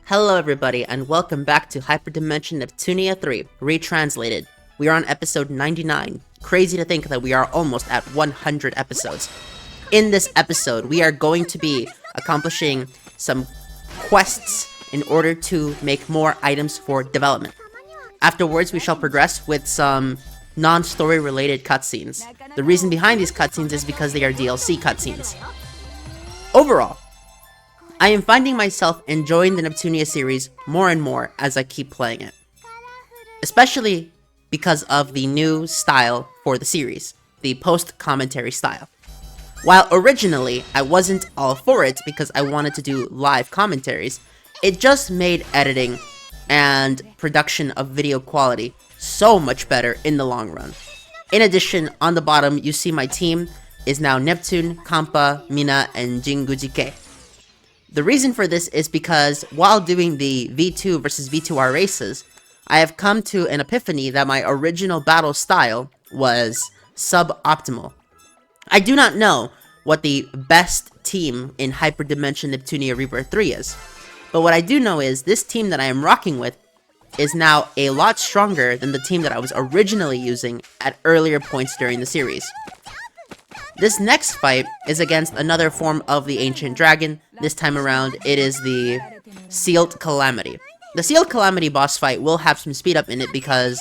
Hello everybody, and welcome back to Hyperdimension Neptunia 3, retranslated. We are on episode 99. Crazy to think that we are almost at 100 episodes. In this episode, we are going to be accomplishing some quests in order to make more items for development. Afterwards, we shall progress with some non-story related cutscenes. The reason behind these cutscenes is because they are DLC cutscenes. Overall, I am finding myself enjoying the Neptunia series more and more as I keep playing it. Especially because of the new style for the series, the post-commentary style. While originally I wasn't all for it because I wanted to do live commentaries, it just made editing and production of video quality so much better in the long run. In addition, on the bottom you see my team is now Neptune, Kampa, Mina, and Jingujike. The reason for this is because while doing the V2 versus V2R races, I have come to an epiphany that my original battle style was suboptimal. I do not know what the best team in Hyperdimension Neptunia Rebirth 3 is, but what I do know is this team that I am rocking with is now a lot stronger than the team that I was originally using at earlier points during the series. This next fight is against another form of the Ancient Dragon. This time around, it is the Sealed Calamity. The Sealed Calamity boss fight will have some speed up in it because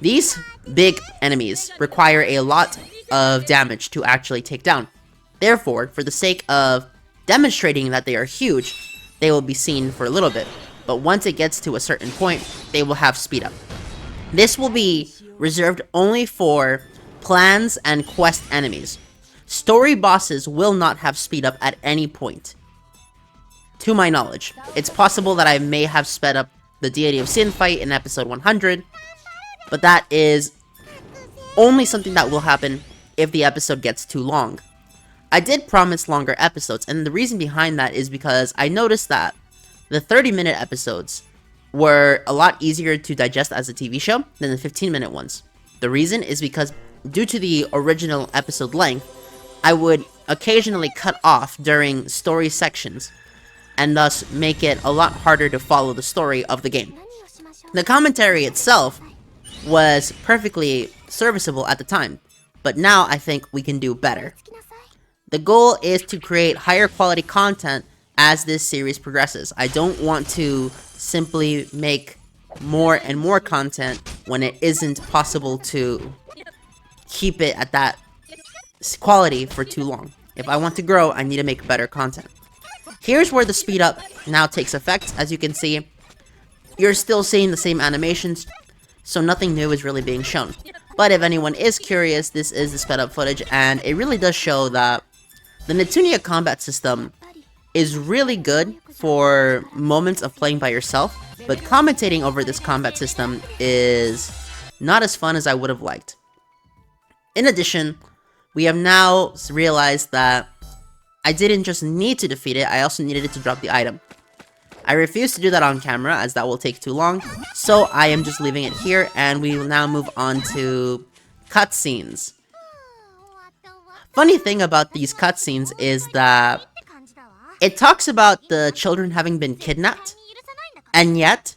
these big enemies require a lot of damage to actually take down. Therefore, for the sake of demonstrating that they are huge, they will be seen for a little bit. But once it gets to a certain point, they will have speed up. This will be reserved only for plans and quest enemies. Story bosses will not have speed up at any point. To my knowledge. It's possible that I may have sped up the Deity of Sin fight in episode 100, but that is only something that will happen if the episode gets too long. I did promise longer episodes, and the reason behind that is because I noticed that the 30-minute episodes were a lot easier to digest as a TV show than the 15-minute ones. The reason is because due to the original episode length, I would occasionally cut off during story sections, and thus make it a lot harder to follow the story of the game. The commentary itself was perfectly serviceable at the time, but now I think we can do better. The goal is to create higher quality content as this series progresses. I don't want to simply make more and more content when it isn't possible to keep it at that quality for too long. If I want to grow, I need to make better content. Here's where the speed up now takes effect. As you can see, you're still seeing the same animations, so nothing new is really being shown. But if anyone is curious, this is the sped up footage, and it really does show that the Neptunia combat system is really good for moments of playing by yourself, but commentating over this combat system is not as fun as I would have liked. In addition, we have now realized that I didn't just need to defeat it, I also needed it to drop the item. I refuse to do that on camera as that will take too long, so I am just leaving it here, and we will now move on to cutscenes. Funny thing about these cutscenes is that it talks about the children having been kidnapped, and yet,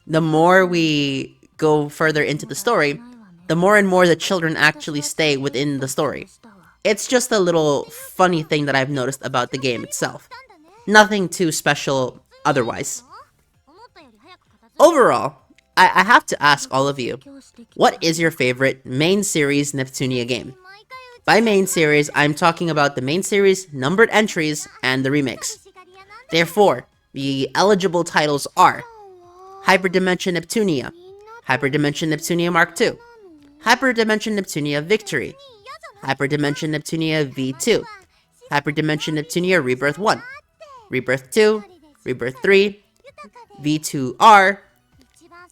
the more we go further into the story, the more and more the children actually stay within the story. It's just a little funny thing that I've noticed about the game itself. Nothing too special otherwise. Overall, I have to ask all of you, what is your favorite main series Neptunia game? By main series, I'm talking about the main series, numbered entries, and the remakes. Therefore, the eligible titles are Hyperdimension Neptunia, Hyperdimension Neptunia Mark II, Hyperdimension Neptunia Victory, Hyperdimension Neptunia V2, Hyperdimension Neptunia Rebirth 1, Rebirth 2, Rebirth 3, V2R,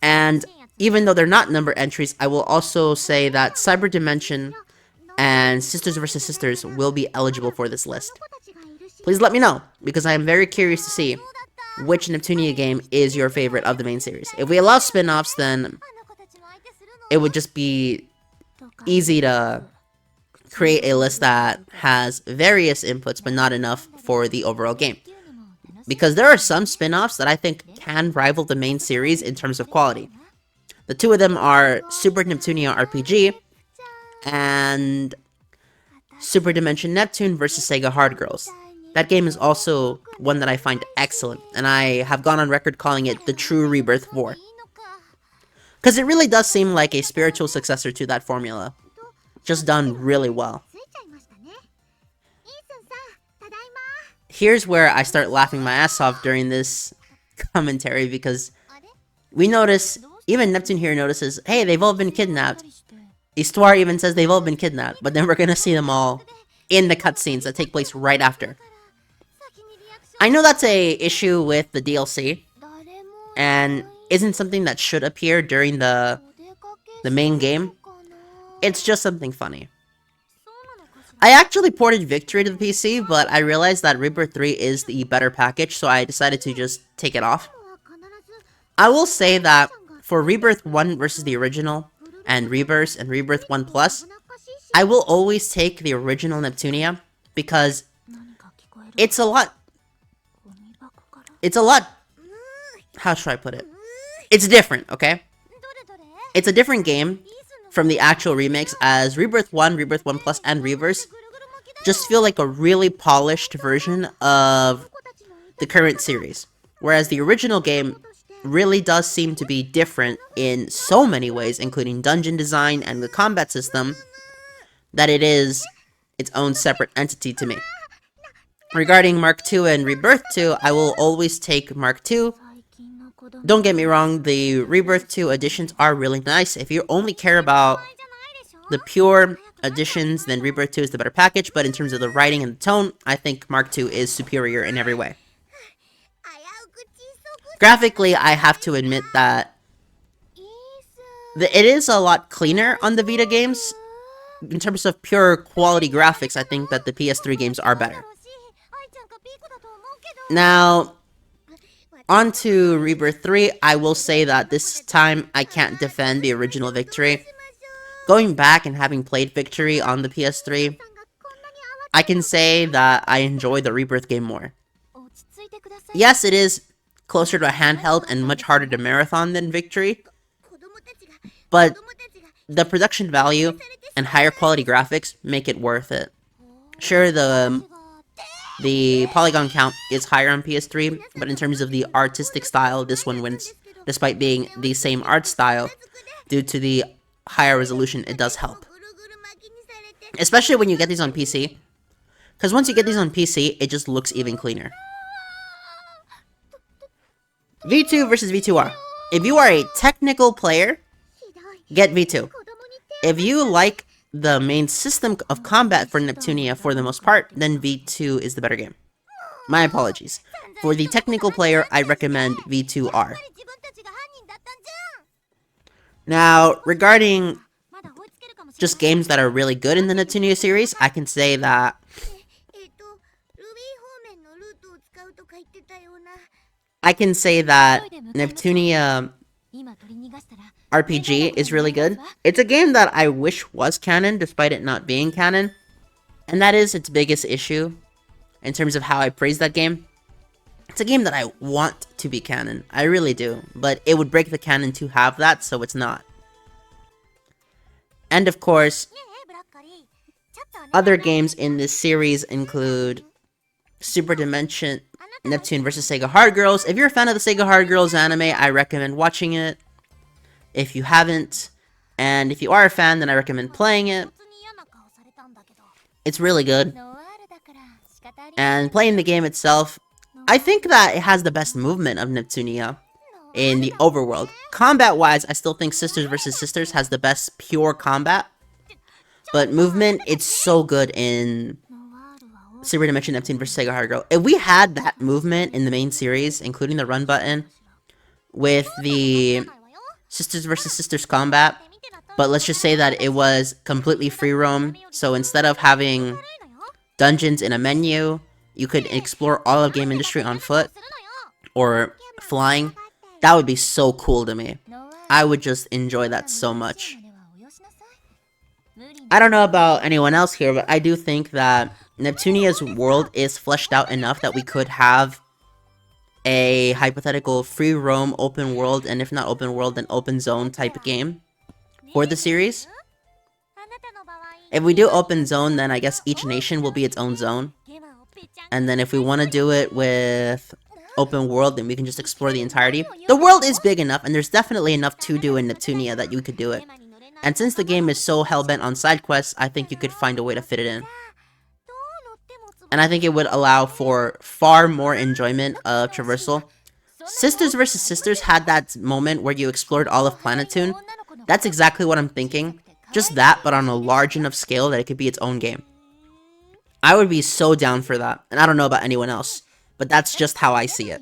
and even though they're not number entries, I will also say that Cyberdimension and Sisters vs. Sisters will be eligible for this list. Please let me know, because I am very curious to see which Neptunia game is your favorite of the main series. If we allow spin-offs, then it would just be easy to create a list that has various inputs but not enough for the overall game. because there are some spin-offs that I think can rival the main series in terms of quality. The two of them are Super Neptunia RPG and Super Dimension Neptune vs. Sega Hard Girls. That game is also one that I find excellent, and I have gone on record calling it the true Rebirth 4. Because it really does seem like a spiritual successor to that formula. Just done really well. Here's where I start laughing my ass off during this commentary, because we notice, even Neptune here notices, hey, they've all been kidnapped. Histoire even says they've all been kidnapped, but then we're gonna see them all in the cutscenes that take place right after. I know that's a issue with the DLC, and isn't something that should appear during the main game. It's just something funny. I actually ported Victory to the PC, but I realized that Rebirth 3 is the better package, so I decided to just take it off. I will say that for Rebirth 1 versus the original, and Rebirth and Rebirth 1 Plus, I will always take the original Neptunia, because it's a lot, how should I put it? It's different, okay? It's a different game from the actual remakes, as Rebirth 1, Rebirth 1 Plus, and Reverse just feel like a really polished version of the current series. Whereas the original game really does seem to be different in so many ways, including dungeon design and the combat system, that it is its own separate entity to me. Regarding Mark II and Rebirth 2, I will always take Mark II. Don't get me wrong, the Rebirth 2 editions are really nice. If you only care about the pure editions, then Rebirth 2 is the better package, but in terms of the writing and the tone, I think Mark II is superior in every way. Graphically, I have to admit that it is a lot cleaner on the Vita games. In terms of pure quality graphics, I think that the PS3 games are better. Now, on to Rebirth 3, I will say that this time I can't defend the original Victory. Going back and having played Victory on the PS3, I can say that I enjoy the Rebirth game more. Yes, it is closer to a handheld and much harder to marathon than Victory, but the production value and higher quality graphics make it worth it. Sure, the polygon count is higher on PS3, but in terms of the artistic style, this one wins. Despite being the same art style, due to the higher resolution, it does help. Especially when you get these on PC, because once you get these on PC, it just looks even cleaner. V2 versus V2R. If you are a technical player, get V2. If you like the main system of combat for Neptunia for the most part, then V2 is the better game. My apologies. For the technical player, I recommend V2R. Now, regarding just games that are really good in the Neptunia series, I can say that Neptunia RPG is really good. It's a game that I wish was canon, despite it not being canon. And that is its biggest issue, in terms of how I praise that game. It's a game that I want to be canon. I really do. But it would break the canon to have that, so it's not. And of course, other games in this series include Super Dimension Neptune vs. Sega Hard Girls. If you're a fan of the Sega Hard Girls anime, I recommend watching it. If you haven't, and if you are a fan, then I recommend playing it. It's really good. And playing the game itself, I think that it has the best movement of Neptunia in the overworld. Combat-wise, I still think Sisters vs. Sisters has the best pure combat. But movement, it's so good in Super Dimension Neptune vs. Sega Hard Girl. If we had that movement in the main series, including the run button, with the Sisters vs. Sisters combat, but let's just say that it was completely free roam, so instead of having dungeons in a menu, you could explore all of game industry on foot, or flying. That would be so cool to me. I would just enjoy that so much. I don't know about anyone else here, but I do think that Neptunia's world is fleshed out enough that we could have a hypothetical free roam open world, and if not open world, then open zone type of game for the series. If we do open zone, then I guess each nation will be its own zone. And then if we want to do it with open world, then we can just explore the entirety. The world is big enough, and there's definitely enough to do in Neptunia that you could do it. And since the game is so hellbent on side quests, I think you could find a way to fit it in. And I think it would allow for far more enjoyment of traversal. Sisters vs. Sisters had that moment where you explored all of Planetoon. That's exactly what I'm thinking. Just that, but on a large enough scale that it could be its own game. I would be so down for that, and I don't know about anyone else, but that's just how I see it.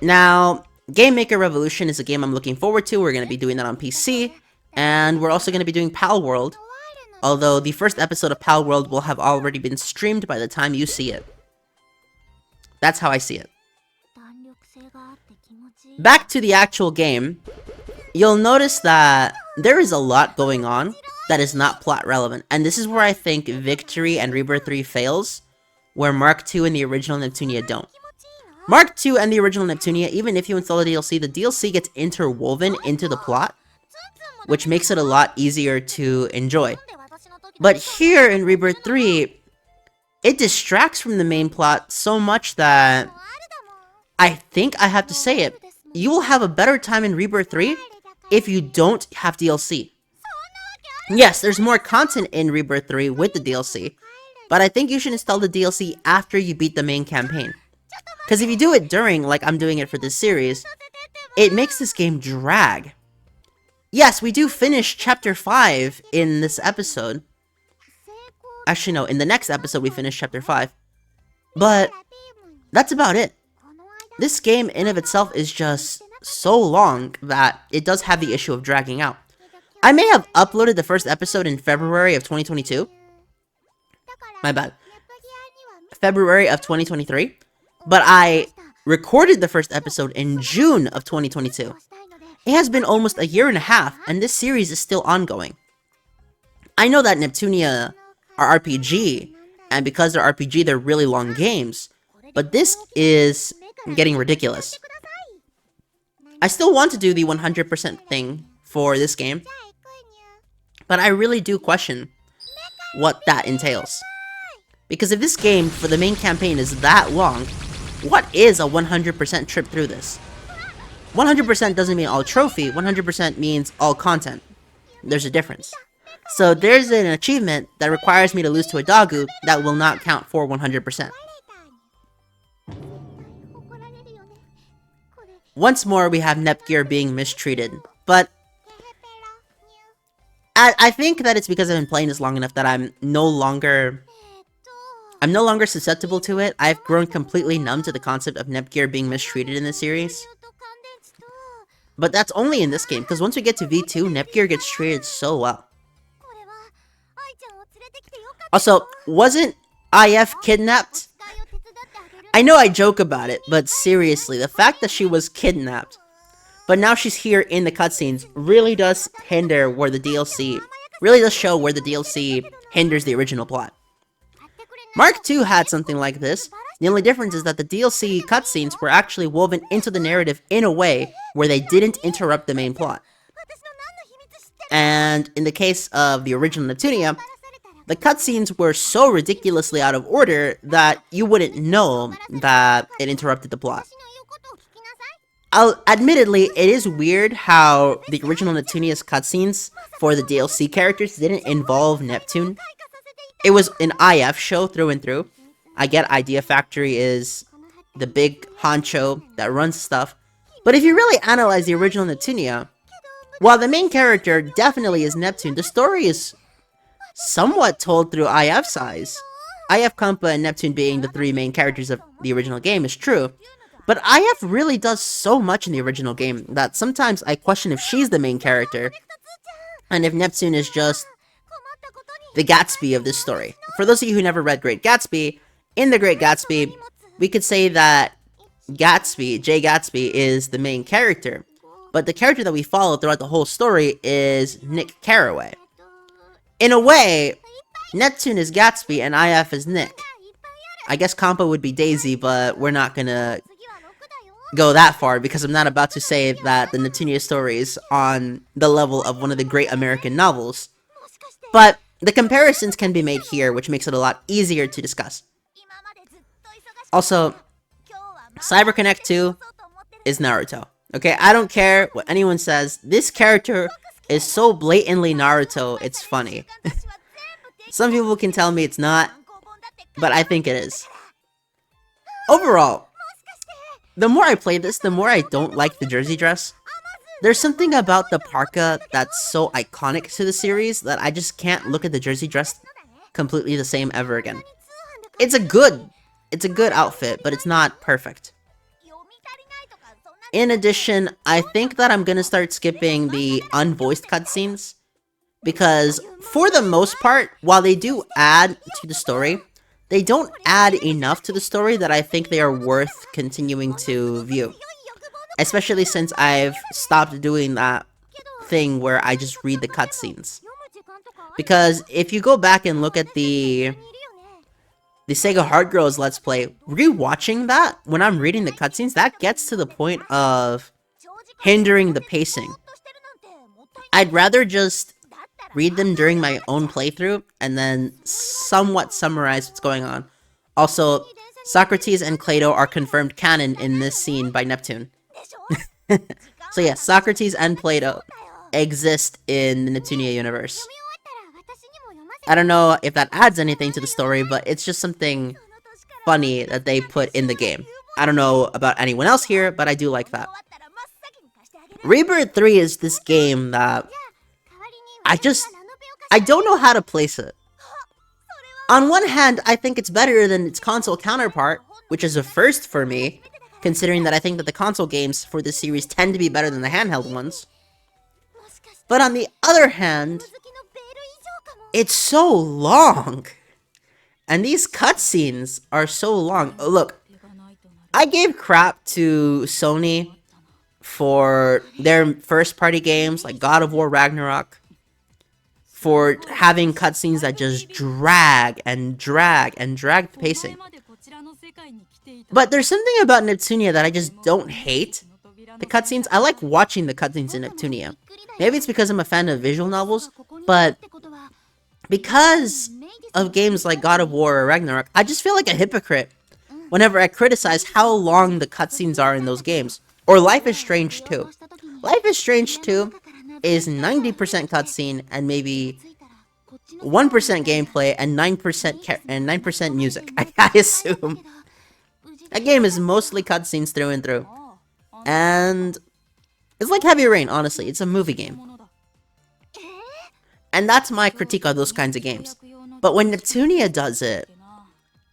Now, Game Maker Revolution is a game I'm looking forward to. We're going to be doing that on PC, and we're also going to be doing Pal World, although the first episode of Pal World will have already been streamed by the time you see it. That's how I see it. Back to the actual game, you'll notice that there is a lot going on that is not plot relevant, and this is where I think Victory and Rebirth 3 fails, where Mark II and the original Neptunia don't. Mark II and the original Neptunia, even if you install the DLC gets interwoven into the plot, which makes it a lot easier to enjoy. But here in Rebirth 3, it distracts from the main plot so much that I think I have to say it. You will have a better time in Rebirth 3 if you don't have DLC. Yes, there's more content in Rebirth 3 with the DLC, but I think you should install the DLC after you beat the main campaign. Because if you do it during, like I'm doing it for this series, it makes this game drag. Yes, we do finish Chapter 5 in this episode. Actually, no, in the next episode we finish Chapter 5. But that's about it. This game in of itself is just so long that it does have the issue of dragging out. I may have uploaded the first episode in February of 2022. My bad. February of 2023. But I recorded the first episode in June of 2022. It has been almost a year and a half, and this series is still ongoing. I know that Neptunia are RPG, and because they're RPG, they're really long games. But this is getting ridiculous. I still want to do the 100% thing for this game, but I really do question what that entails. Because if this game for the main campaign is that long, what is a 100% trip through this? 100% doesn't mean all trophy, 100% means all content. There's a difference. So there's an achievement that requires me to lose to a Dagu that will not count for 100%. Once more, we have Nepgear being mistreated, but I think that it's because I've been playing this long enough that I'm no longer susceptible to it. I've grown completely numb to the concept of Nepgear being mistreated in this series. But that's only in this game, because once we get to V2, Nepgear gets treated so well. Also, wasn't IF kidnapped? I know I joke about it, but seriously, the fact that she was kidnapped, but now she's here in the cutscenes, really does hinder where the DLC, really does show where the DLC hinders the original plot. Mark II had something like this. The only difference is that the DLC cutscenes were actually woven into the narrative in a way where they didn't interrupt the main plot. And in the case of the original Neptunia, the cutscenes were so ridiculously out of order that you wouldn't know that it interrupted the plot. Admittedly, it is weird how the original Neptunia's cutscenes for the DLC characters didn't involve Neptune. It was an IF show through and through. I get Idea Factory is the big honcho that runs stuff, but if you really analyze the original Neptunia, while the main character definitely is Neptune, the story is somewhat told through IF's eyes. IF, Kampa, and Neptune being the three main characters of the original game is true, but IF really does so much in the original game that sometimes I question if she's the main character, and if Neptune is just the Gatsby of this story. For those of you who never read Great Gatsby, in The Great Gatsby, we could say that Gatsby, Jay Gatsby, is the main character, but the character that we follow throughout the whole story is Nick Carraway. In a way, Neptune is Gatsby and IF is Nick. I guess Compa would be Daisy, but we're not gonna go that far because I'm not about to say that the Neptunia story is on the level of one of the great American novels. But the comparisons can be made here, which makes it a lot easier to discuss. Also, CyberConnect 2 is Naruto. Okay, I don't care what anyone says. This character is so blatantly Naruto, it's funny. Some people can tell me it's not, but I think it is. Overall, the more I play this, the more I don't like the jersey dress. There's something about the parka that's so iconic to the series that I just can't look at the jersey dress completely the same ever again. It's a good outfit, but it's not perfect. In addition, I think that I'm gonna start skipping the unvoiced cutscenes, because for the most part, while they do add to the story, they don't add enough to the story that I think they are worth continuing to view. Especially since I've stopped doing that thing where I just read the cutscenes. Because if you go back and look at the Sega Hard Girls Let's Play, rewatching that, when I'm reading the cutscenes, that gets to the point of hindering the pacing. I'd rather just read them during my own playthrough, and then somewhat summarize what's going on. Also, Socrates and Plato are confirmed canon in this scene by Neptune. So yeah, Socrates and Plato exist in the Neptunia universe. I don't know if that adds anything to the story, but it's just something funny that they put in the game. I don't know about anyone else here, but I do like that. Rebirth 3 is this game that I don't know how to place it. On one hand, I think it's better than its console counterpart, which is a first for me, considering that I think that the console games for this series tend to be better than the handheld ones. But on the other hand, it's so long. And these cutscenes are so long. Look, I gave crap to Sony for their first-party games like God of War Ragnarok, for having cutscenes that just drag and drag and drag the pacing. But there's something about Neptunia that I just don't hate. The cutscenes, I like watching the cutscenes in Neptunia. Maybe it's because I'm a fan of visual novels, but because of games like God of War or Ragnarok, I just feel like a hypocrite whenever I criticize how long the cutscenes are in those games. Or Life is Strange 2. Life is Strange 2 is 90% cutscene and maybe 1% gameplay and 9% music. I assume. That game is mostly cutscenes through and through. And it's like Heavy Rain, honestly. It's a movie game. And that's my critique of those kinds of games. But when Neptunia does it,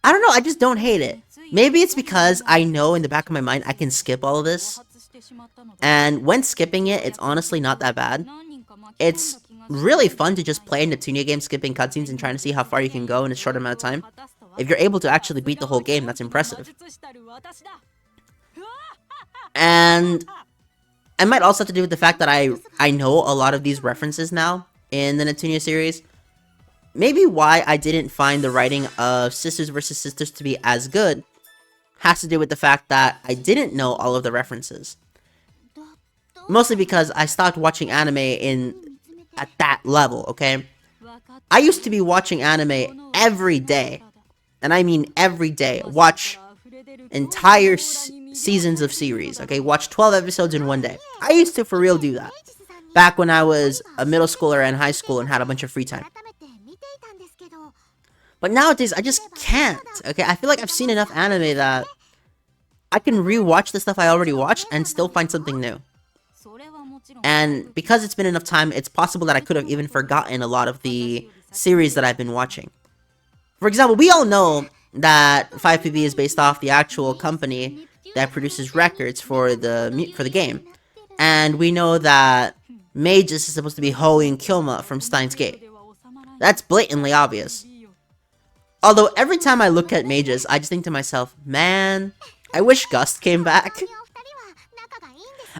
I don't know, I just don't hate it. Maybe it's because I know in the back of my mind I can skip all of this. And when skipping it, it's honestly not that bad. It's really fun to just play a Neptunia game skipping cutscenes and trying to see how far you can go in a short amount of time. If you're able to actually beat the whole game, that's impressive. And it might also have to do with the fact that I know a lot of these references now in the Neptunia series. Maybe why I didn't find the writing of Sisters vs. Sisters to be as good has to do with the fact that I didn't know all of the references. Mostly because I stopped watching anime at that level, okay? I used to be watching anime every day. And I mean every day. Watch entire seasons of series, okay? Watch 12 episodes in one day. I used to for real do that. Back when I was a middle schooler and high school and had a bunch of free time. But nowadays, I just can't, okay? I feel like I've seen enough anime that I can rewatch the stuff I already watched and still find something new. And because it's been enough time, it's possible that I could have even forgotten a lot of the series that I've been watching. For example, we all know that 5PB is based off the actual company that produces records for the game. And we know that Magus is supposed to be Hou and Kyoma from Steins Gate. That's blatantly obvious. Although every time I look at Magus, I just think to myself, man, I wish Gust came back.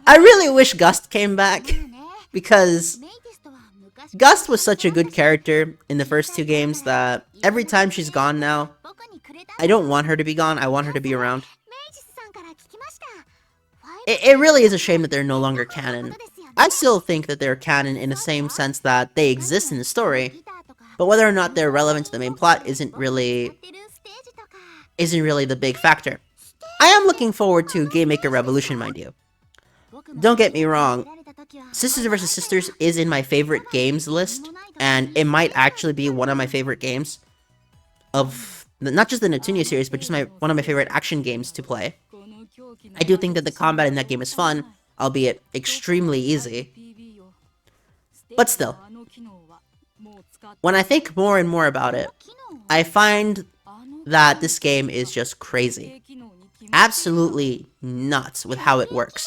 I really wish Gust came back, because Gust was such a good character in the first two games that every time she's gone now, I don't want her to be gone, I want her to be around. It really is a shame that they're no longer canon. I still think that they're canon in the same sense that they exist in the story, but whether or not they're relevant to the main plot isn't really the big factor. I am looking forward to Game Maker Revolution, mind you. Don't get me wrong, Sisters vs. Sisters is in my favorite games list, and it might actually be one of my favorite games of, not just the Neptunia series, but just one of my favorite action games to play. I do think that the combat in that game is fun, albeit extremely easy. But still, when I think more and more about it, I find that this game is just crazy. Absolutely nuts with how it works.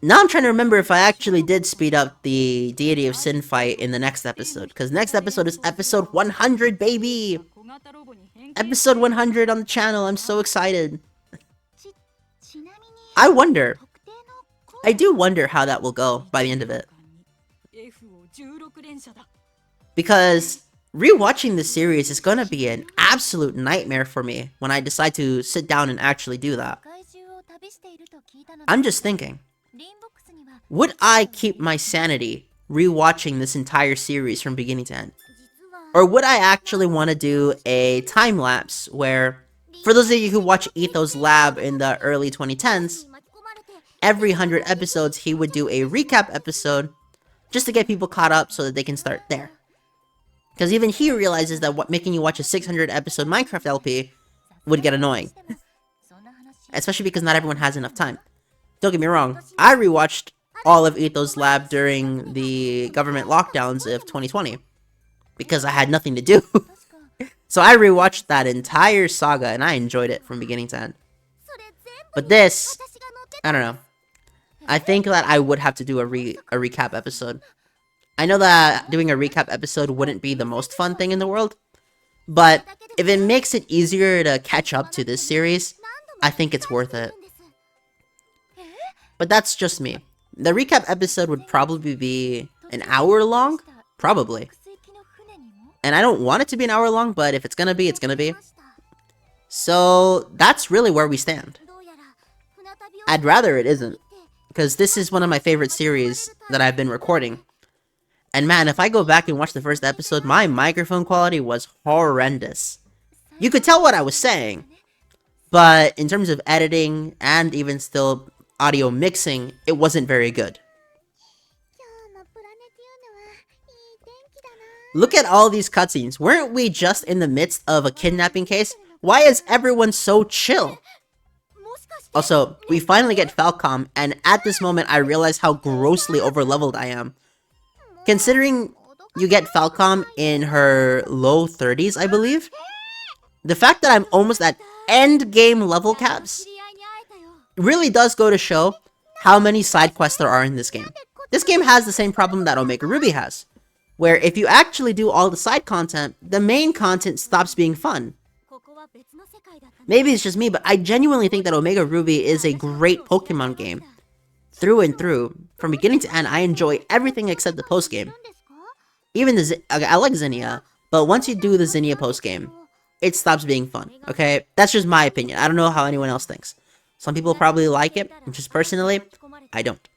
Now I'm trying to remember if I actually did speed up the Deity of Sin fight in the next episode, because next episode is episode 100, baby! Episode 100 on the channel, I'm so excited. I do wonder how that will go by the end of it. Because rewatching this series is gonna be an absolute nightmare for me when I decide to sit down and actually do that. I'm just thinking, would I keep my sanity rewatching this entire series from beginning to end? Or would I actually want to do a time-lapse where, for those of you who watch Etho's Lab in the early 2010s, every 100 episodes he would do a recap episode just to get people caught up so that they can start there. Because even he realizes that making you watch a 600 episode Minecraft LP would get annoying. Especially because not everyone has enough time. Don't get me wrong, I rewatched all of Etho's Lab during the government lockdowns of 2020. Because I had nothing to do. So I rewatched that entire saga and I enjoyed it from beginning to end. But this, I don't know. I think that I would have to do a recap episode. I know that doing a recap episode wouldn't be the most fun thing in the world, but if it makes it easier to catch up to this series, I think it's worth it. But that's just me. The recap episode would probably be an hour long, probably. And I don't want it to be an hour long, but if it's gonna be, it's gonna be. So that's really where we stand. I'd rather it isn't, because this is one of my favorite series that I've been recording. And man, if I go back and watch the first episode, my microphone quality was horrendous. You could tell what I was saying, but in terms of editing and even still audio mixing, it wasn't very good. Look at all these cutscenes. Weren't we just in the midst of a kidnapping case? Why is everyone so chill? Also, we finally get Falcom, and at this moment I realize how grossly overleveled I am. Considering you get Falcom in her low 30s, I believe, the fact that I'm almost at end game level caps really does go to show how many side quests there are in this game. This game has the same problem that Omega Ruby has, where if you actually do all the side content, the main content stops being fun. Maybe it's just me, but I genuinely think that Omega Ruby is a great Pokemon game. Through and through. From beginning to end, I enjoy everything except the post-game. Even I like Zinnia, but once you do the Zinnia post-game, it stops being fun, okay? That's just my opinion. I don't know how anyone else thinks. Some people probably like it, just personally, I don't.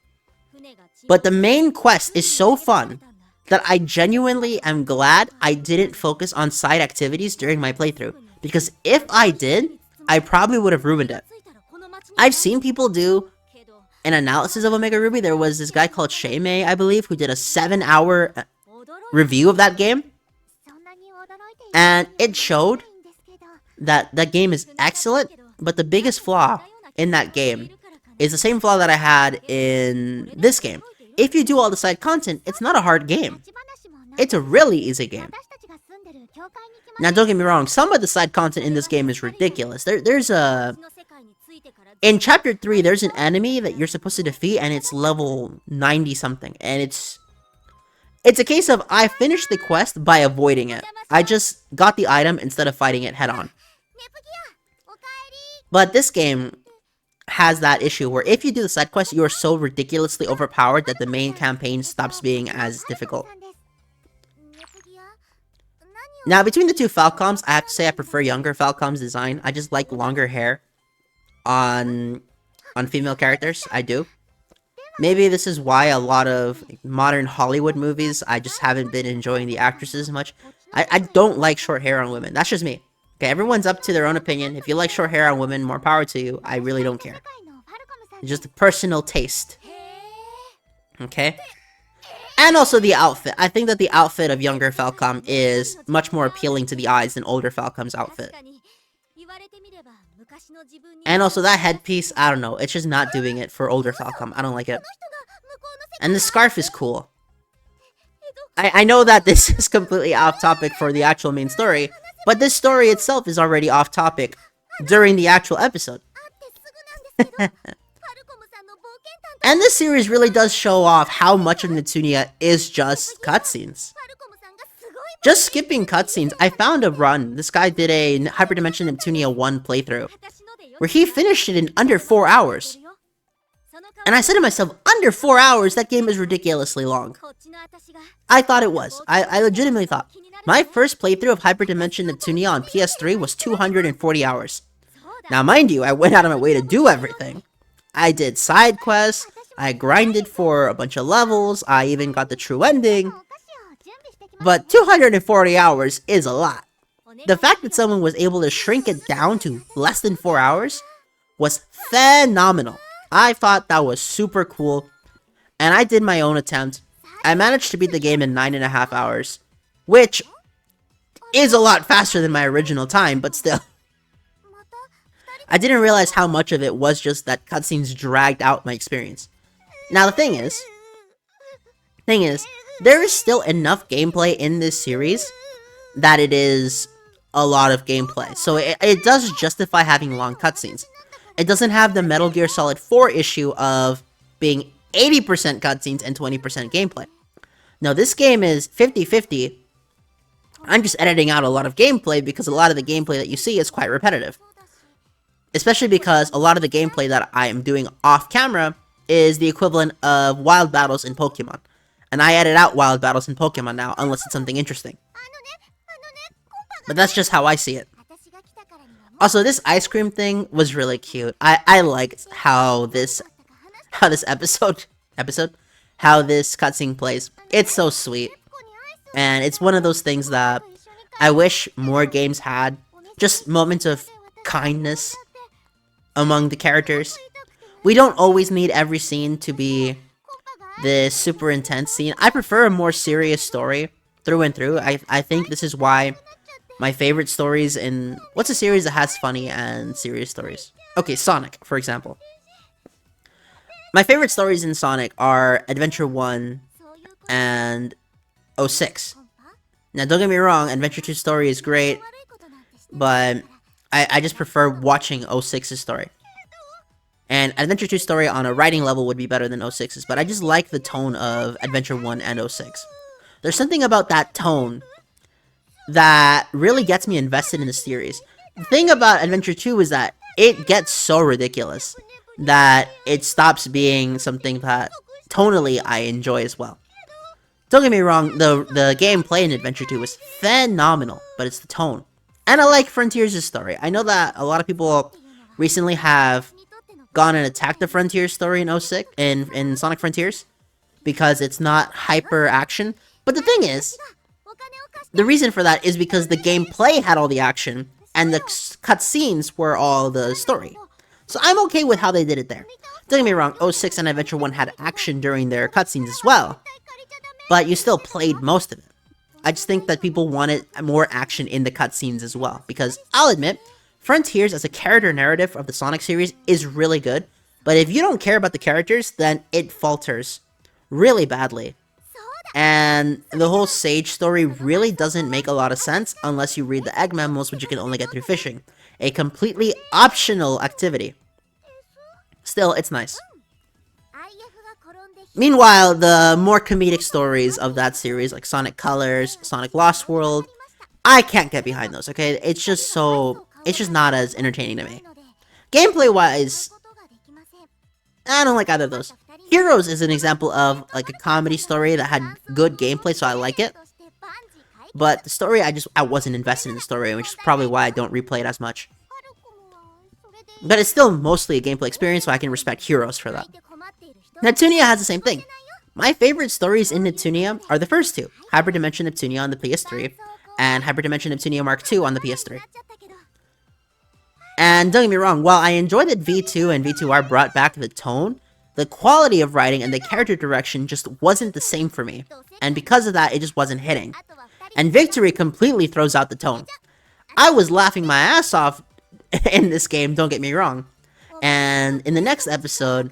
But the main quest is so fun that I genuinely am glad I didn't focus on side activities during my playthrough. Because if I did, I probably would have ruined it. I've seen people do an analysis of Omega Ruby. There was this guy called Gema, I believe, who did a 7-hour review of that game. And it showed that that game is excellent, but the biggest flaw in that game is the same flaw that I had in this game. If you do all the side content, it's not a hard game. It's a really easy game. Now, don't get me wrong, some of the side content in this game is ridiculous. In Chapter 3, there's an enemy that you're supposed to defeat, and it's level 90-something. And it's a case of, I finished the quest by avoiding it. I just got the item instead of fighting it head-on. But this game has that issue where if you do the side quest, you are so ridiculously overpowered that the main campaign stops being as difficult. Now, between the two Falcoms, I have to say I prefer younger Falcom's design. I just like longer hair on female characters. I do. Maybe this is why a lot of modern Hollywood movies, I just haven't been enjoying the actresses much. I don't like short hair on women. That's just me. Okay, everyone's up to their own opinion. If you like short hair on women, more power to you. I really don't care. It's just a personal taste. Okay? And also the outfit. I think that the outfit of younger Falcom is much more appealing to the eyes than older Falcom's outfit. And also that headpiece, I don't know. It's just not doing it for older Falcom. I don't like it. And the scarf is cool. I know that this is completely off topic for the actual main story, but this story itself is already off topic during the actual episode. And this series really does show off how much of Neptunia is just cutscenes. Just skipping cutscenes, I found a run. This guy did a Hyperdimension Neptunia 1 playthrough, where he finished it in under 4 hours. And I said to myself, under 4 hours? That game is ridiculously long. I thought it was. I legitimately thought. My first playthrough of Hyperdimension Neptunia on PS3 was 240 hours. Now mind you, I went out of my way to do everything. I did side quests, I grinded for a bunch of levels, I even got the true ending. But 240 hours is a lot. The fact that someone was able to shrink it down to less than 4 hours was phenomenal. I thought that was super cool, and I did my own attempt. I managed to beat the game in 9.5 hours, which is a lot faster than my original time, but still. I didn't realize how much of it was just that cutscenes dragged out my experience. Now the thing is, there is still enough gameplay in this series that it is a lot of gameplay. So it does justify having long cutscenes. It doesn't have the Metal Gear Solid 4 issue of being 80% cutscenes and 20% gameplay. Now this game is 50-50. I'm just editing out a lot of gameplay because a lot of the gameplay that you see is quite repetitive. Especially because a lot of the gameplay that I am doing off camera is the equivalent of wild battles in Pokemon. And I edit out wild battles in Pokemon now, unless it's something interesting. But that's just how I see it. Also, this ice cream thing was really cute. I liked how this cutscene plays. It's so sweet. And it's one of those things that I wish more games had. Just moments of kindness among the characters. We don't always need every scene to be this super intense scene. I prefer a more serious story through and through. I think this is why my favorite stories in... What's a series that has funny and serious stories? Okay, Sonic, for example. My favorite stories in Sonic are Adventure 1 and 06. Now, don't get me wrong, Adventure 2 story is great, but I just prefer watching 06's story. And Adventure 2 story on a writing level would be better than 06's, but I just like the tone of Adventure 1 and 06. There's something about that tone that really gets me invested in the series. The thing about Adventure 2 is that it gets so ridiculous that it stops being something that tonally I enjoy as well. Don't get me wrong, the gameplay in Adventure 2 is phenomenal, but it's the tone. And I like Frontiers' story. I know that a lot of people recently have gone and attacked the Frontiers story in 06, in Sonic Frontiers, because it's not hyper action. But the thing is, the reason for that is because the gameplay had all the action, and the cutscenes were all the story. So I'm okay with how they did it there. Don't get me wrong, 06 and Adventure 1 had action during their cutscenes as well, but you still played most of it. I just think that people wanted more action in the cutscenes as well, because I'll admit, Frontiers as a character narrative of the Sonic series is really good, but if you don't care about the characters, then it falters really badly. And the whole Sage story really doesn't make a lot of sense unless you read the egg memos, which you can only get through fishing. A completely optional activity. Still, it's nice. Meanwhile, the more comedic stories of that series, like Sonic Colors, Sonic Lost World, I can't get behind those, okay? It's just not as entertaining to me. Gameplay-wise, I don't like either of those. Heroes is an example of, like, a comedy story that had good gameplay, so I like it. But the story, I wasn't invested in the story, which is probably why I don't replay it as much. But it's still mostly a gameplay experience, so I can respect Heroes for that. Neptunia has the same thing. My favorite stories in Neptunia are the first two, Hyperdimension Neptunia on the PS3, and Hyperdimension Neptunia Mark II on the PS3. And don't get me wrong, while I enjoy that V2 and V2R brought back the tone, the quality of writing and the character direction just wasn't the same for me. And because of that, it just wasn't hitting. And Victory completely throws out the tone. I was laughing my ass off in this game, don't get me wrong. And in the next episode,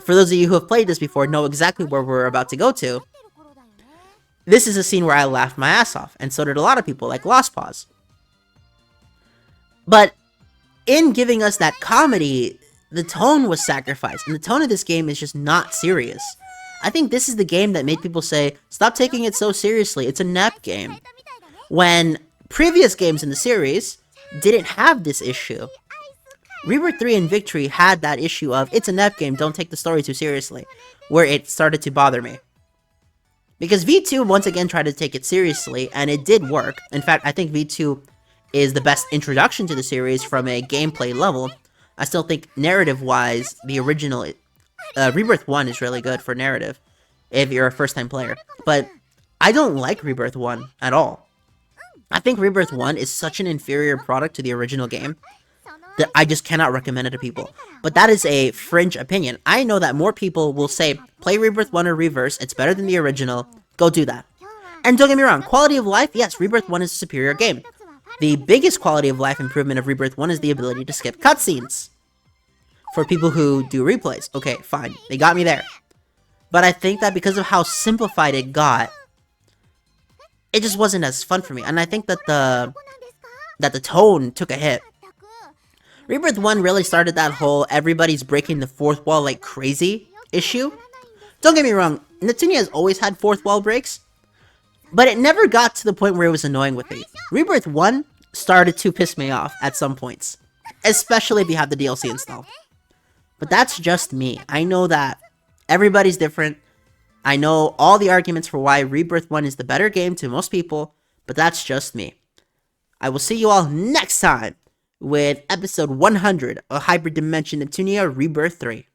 for those of you who have played this before, know exactly where we're about to go to. This is a scene where I laughed my ass off, and so did a lot of people, like Lost Pause. But in giving us that comedy, the tone was sacrificed, and the tone of this game is just not serious. I think this is the game that made people say, stop taking it so seriously, it's a nap game. When previous games in the series didn't have this issue. Rebirth 3 and Victory had that issue of, it's a nap game, don't take the story too seriously, where it started to bother me. Because V2 once again tried to take it seriously, and it did work. In fact, I think V2 is the best introduction to the series from a gameplay level. I still think narrative-wise, the original Rebirth 1 is really good for narrative, if you're a first-time player. But I don't like Rebirth 1 at all. I think Rebirth 1 is such an inferior product to the original game that I just cannot recommend it to people. But that is a fringe opinion. I know that more people will say, play Rebirth 1 or Reverse, it's better than the original, go do that. And don't get me wrong, quality of life, yes, Rebirth 1 is a superior game. The biggest quality of life improvement of Rebirth 1 is the ability to skip cutscenes. For people who do replays, okay, fine, they got me there. But I think that because of how simplified it got, it just wasn't as fun for me. And I think that the tone took a hit. Rebirth 1 really started that whole everybody's breaking the fourth wall like crazy issue. Don't get me wrong, Neptunia has always had fourth wall breaks, but it never got to the point where it was annoying with me. Rebirth 1 started to piss me off at some points, especially if you have the DLC installed. But that's just me. I know that everybody's different. I know all the arguments for why Rebirth 1 is the better game to most people, but that's just me. I will see you all next time with episode 100 of Hyperdimension Neptunia Rebirth 3.